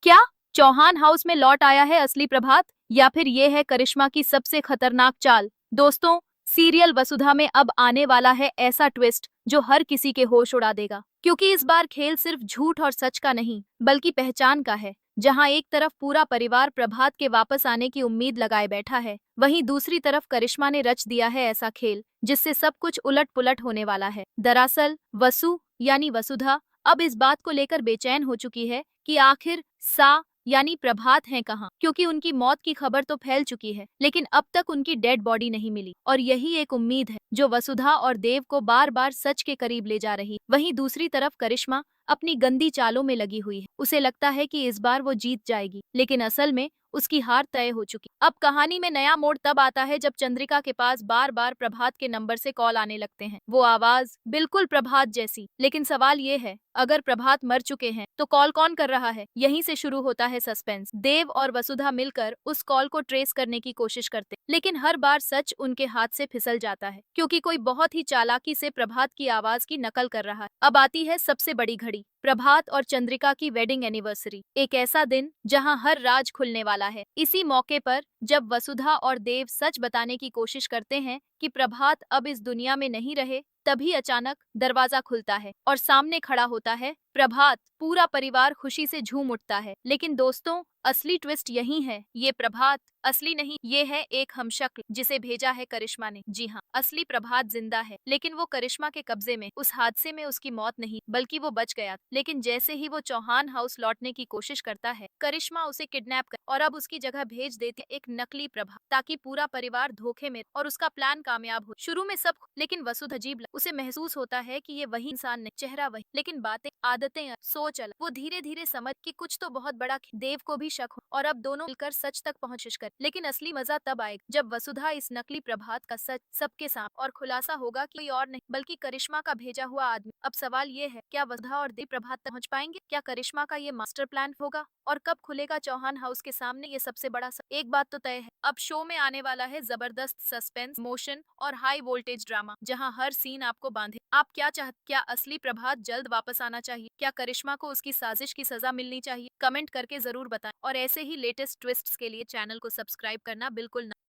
क्या चौहान हाउस में लौट आया है असली प्रभात, या फिर ये है करिश्मा की सबसे खतरनाक चाल? दोस्तों, सीरियल वसुधा में अब आने वाला है ऐसा ट्विस्ट जो हर किसी के होश उड़ा देगा, क्योंकि इस बार खेल सिर्फ झूठ और सच का नहीं बल्कि पहचान का है। जहां एक तरफ पूरा परिवार प्रभात के वापस आने की उम्मीद लगाए बैठा है, वहीं दूसरी तरफ करिश्मा ने रच दिया है ऐसा खेल जिससे सब कुछ उलट पुलट होने वाला है। दरअसल वसु यानी वसुधा अब इस बात को लेकर बेचैन हो चुकी है कि आखिर सा यानी प्रभात हैं कहाँ, क्योंकि उनकी मौत की खबर तो फैल चुकी है लेकिन अब तक उनकी डेड बॉडी नहीं मिली, और यही एक उम्मीद है जो वसुधा और देव को बार बार सच के करीब ले जा रही। वहीं दूसरी तरफ करिश्मा अपनी गंदी चालों में लगी हुई है। उसे लगता है कि इस बार वो जीत जाएगी, लेकिन असल में उसकी हार तय हो चुकी। अब कहानी में नया मोड़ तब आता है जब चंद्रिका के पास बार बार प्रभात के नंबर से कॉल आने लगते हैं। वो आवाज बिल्कुल प्रभात जैसी, लेकिन सवाल ये है, अगर प्रभात मर चुके हैं तो कॉल कौन कर रहा है? यहीं से शुरू होता है सस्पेंस। देव और वसुधा मिलकर उस कॉल को ट्रेस करने की कोशिश करते, लेकिन हर बार सच उनके हाथ से फिसल जाता है, क्योंकि कोई बहुत ही चालाकी से प्रभात की आवाज की नकल कर रहा है। अब आती है सबसे बड़ी घड़ी, प्रभात और चंद्रिका की वेडिंग एनिवर्सरी, एक ऐसा दिन जहां हर राज खुलने वाला है। इसी मौके पर जब वसुधा और देव सच बताने की कोशिश करते हैं कि प्रभात अब इस दुनिया में नहीं रहे, तभी अचानक दरवाजा खुलता है और सामने खड़ा होता है प्रभात। पूरा परिवार खुशी से झूम उठता है। लेकिन दोस्तों, असली ट्विस्ट यही है, ये प्रभात असली नहीं, ये है एक हमशक्ल जिसे भेजा है करिश्मा ने। जी हाँ, असली प्रभात जिंदा है, लेकिन वो करिश्मा के कब्जे में। उस हादसे में उसकी मौत नहीं बल्कि वो बच गया। लेकिन जैसे ही वो चौहान हाउस लौटने की कोशिश करता है, करिश्मा उसे किडनैप कर और अब उसकी जगह भेज देती है एक नकली प्रभात, ताकि पूरा परिवार धोखे में और उसका प्लान कामयाब हो। शुरू में सब, लेकिन वसुधा अजीब उसे महसूस होता है कि ये वही इंसान नहीं, चेहरा वही, लेकिन बातें, आदतें, सोच अलग। वो धीरे धीरे समझ कि कुछ तो बहुत बड़ा। देव को भी शक हो और अब दोनों मिलकर सच तक पहुंच कर। लेकिन असली मजा तब आएगा जब वसुधा इस नकली प्रभात का सच सबके सामने, और खुलासा होगा कि कोई और नहीं बल्कि करिश्मा का भेजा हुआ आदमी। अब सवाल ये है, क्या वसुधा और देव प्रभात तक पहुंच पाएंगे? क्या करिश्मा का ये मास्टर प्लान होगा? और कब खुलेगा चौहान हाउस के सामने ये सबसे बड़ा एक बात तो तय है, अब शो में आने वाला है जबरदस्त सस्पेंस, मोशन और हाई वोल्टेज ड्रामा, जहां हर सीन आपको बांधे। आप क्या चाहते? क्या असली प्रभात जल्द वापस आना चाहिए? क्या करिश्मा को उसकी साजिश की सजा मिलनी चाहिए? कमेंट करके जरूर बताएं, और ऐसे ही लेटेस्ट ट्विस्ट्स के लिए चैनल को सब्सक्राइब करना बिल्कुल न